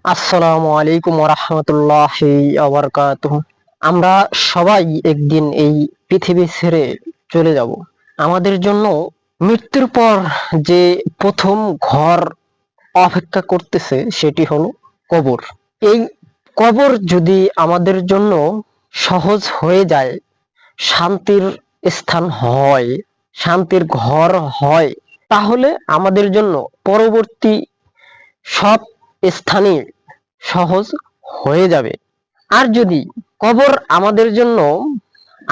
আসসালামু আলাইকুম ওয়া রাহমাতুল্লাহি ওয়া বারাকাতুহু। আমরা সবাই একদিন এই পৃথিবী ছেড়ে চলে যাব। আমাদের জন্য মৃত্যুর পর যে প্রথম ঘর অপেক্ষা করতেছে সেটি হলো কবর। এই কবর যদি আমাদের জন্য সহজ হয়ে যায়, শান্তির স্থান হয়, শান্তির ঘর হয়, তাহলে আমাদের জন্য পরবর্তী সব স্থানই সহজ হয়ে যাবে। আর যদি কবর আমাদের জন্য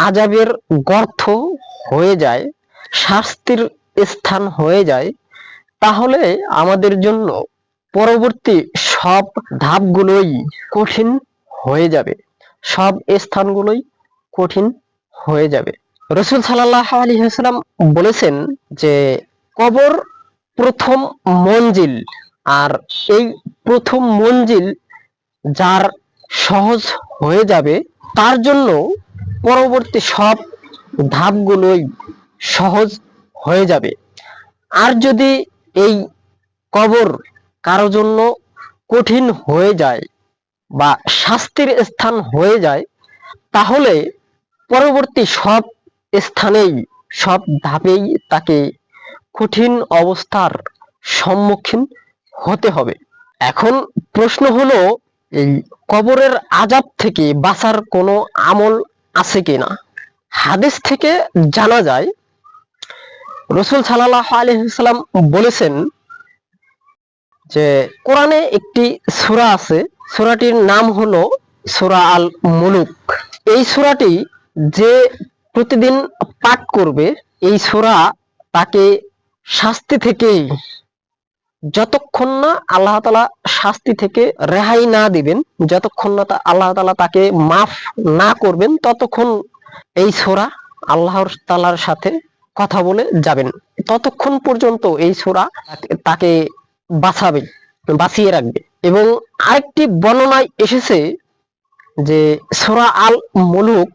আযাবের গর্ত হয়ে যায়, শাস্তির স্থান হয়ে যায়, তাহলে আমাদের জন্য পরবর্তী সব ধাপগুলোই কঠিন হয়ে যাবে, সব স্থানগুলোই কঠিন হয়ে যাবে। রাসূল সাল্লাল্লাহু আলাইহি ওয়াসাল্লাম বলেছেন যে কবর প্রথম মঞ্জিল, আর এই প্রথম মঞ্জিল যার সহজ হয়ে যাবে তার জন্য পরবর্তী সব ধাপগুলোই সহজ হয়ে যাবে। আর যদি এই কবর কারো জন্য কঠিন হয়ে যায় বা শাস্তির স্থান হয়ে যায়, তাহলে পরবর্তী সব স্থানেই, সব ধাপেই তাকে কঠিন অবস্থার সম্মুখীন হতে হবে। এখন প্রশ্ন হলো, এই কবরের আযাব থেকে বাঁচার কোনো আমল আছে কিনা? হাদিস থেকে জানা যায়, রাসূল সাল্লাল্লাহু আলাইহি ওয়াসাল্লাম বলেছেন যে কোরআনে একটি সূরা আছে, সূরাটির নাম হলো সূরা আল মুলুক। এই সূরাটি যে প্রতিদিন পাঠ করবে, এই সূরা তাকে শাস্তি থেকে, যতক্ষণ না আল্লাহ তাআলা শাস্তি থেকে রেহাই না দিবেন, যতক্ষণ না আল্লাহ তাআলা তাকে মাফ না করবেন, ততক্ষণ এই সূরা আল্লাহর তাআলার সাথে কথা বলে যাবেন, ততক্ষণ পর্যন্ত এই সূরা তাকে বাঁচাবে, বাঁচিয়ে রাখবে। এবং আরেকটি বর্ণনায় এসেছে যে সূরা আল মুলুক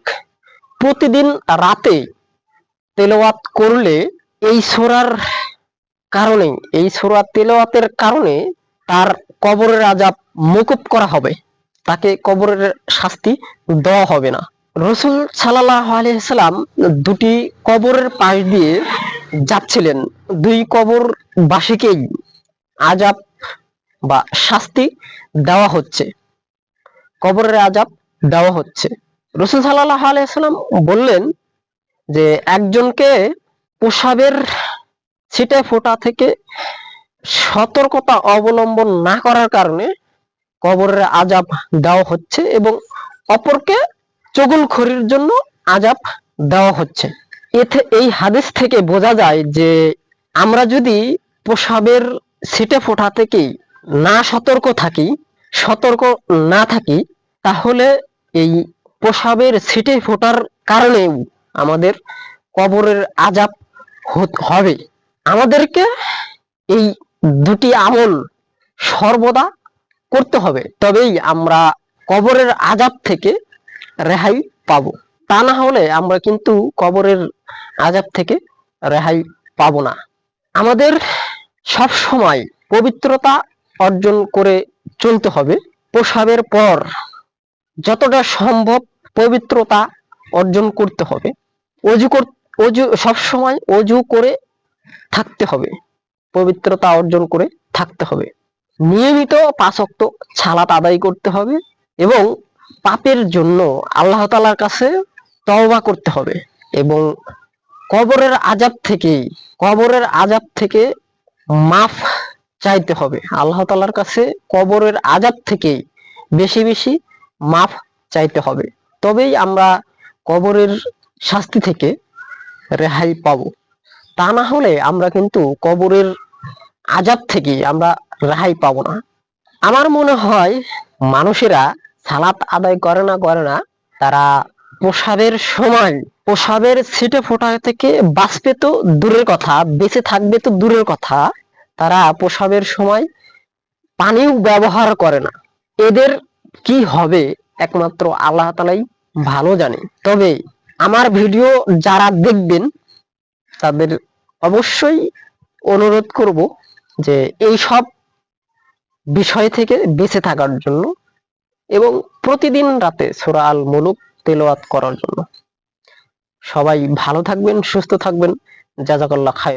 প্রতিদিন রাতে তেলাওয়াত করলে এই সূরার কারণে, এই সূরা তেলাওয়াতের কারণে তার কবরের আযাব মওকুফ করা হবে, তাকে কবরের শাস্তি দেওয়া হবে না। রাসূল সাল্লাল্লাহু আলাইহি ওয়াসাল্লাম দুটি কবরের পাশ দিয়ে যাচ্ছিলেন, দুই কবরবাসীকেই আযাব বা শাস্তি দেওয়া হচ্ছে, কবরের আযাব দেওয়া হচ্ছে। রাসূল সাল্লাল্লাহু আলাইহি ওয়াসাল্লাম বললেন যে একজনকে প্রসাবের ছিটে ফোঁটা থেকে সতর্কতা অবলম্বন না করার কারণে কবরের আযাব দেওয়া হচ্ছে, এবং অপরকে চুগলখড়ির জন্য আযাব দেওয়া হচ্ছে। এতে এই হাদিস থেকে বোঝা যায় যে আমরা যদি প্রসাবের ছিটে ফোঁটা থেকে না সতর্ক থাকি, সতর্ক না থাকি, তাহলে এই প্রসাবের ছিটে ফোঁটার কারণেও আমাদের কবরের আযাব হবে। আমাদেরকে এই দুটি আমল সর্বদা করতে হবে, তবেই আমরা কবরের আযাব থেকে রেহাই পাবো। তা না হলে আমরা কিন্তু কবরের আযাব থেকে রেহাই পাবো না। আমাদের সব সময় পবিত্রতা অর্জন করে চলতে হবে। প্রসাবের পর যতটা সম্ভব পবিত্রতা অর্জন করতে হবে। অজু সবসময় অজু করে থাকতে হবে, পবিত্রতা অর্জন করে থাকতে হবে। নিয়মিত 5 ওয়াক্ত সালাত আদায় করতে হবে এবং পাপের জন্য আল্লাহ তাআলার কাছে তওবা করতে হবে, এবং কবরের আযাব থেকে মাফ চাইতে হবে। আল্লাহ তাআলার কাছে কবরের আযাব থেকে বেশি বেশি মাফ চাইতে হবে, তবেই আমরা কবরের শাস্তি থেকে রেহাই পাবো। তা না হলে আমরা কিন্তু কবরের আযাব থেকে আমরা রেহাই পাবো না। আমার মনে হয় মানুষেরা সালাত আদায় করে না, তারা প্রসাবের সময় প্রসাবের ছিটে ফোঁটা থেকে বাঁচবে তো দূরের কথা, বেঁচে থাকবে তো দূরের কথা, তারা প্রসাবের সময় পানিও ব্যবহার করে না। এদের কি হবে একমাত্র আল্লাহ তাআলাই ভালো জানে। তবে আমার ভিডিও যারা দেখবেন তাদের অবশ্যই অনুরোধ করব যে এই সব বিষয় থেকে বেঁচে থাকার জন্য এবং প্রতিদিন রাতে সূরা আল মুলুক তেলাওয়াত করার জন্য। সবাই ভালো থাকবেন, সুস্থ থাকবেন। জাযাকাল্লাহ খায়ের।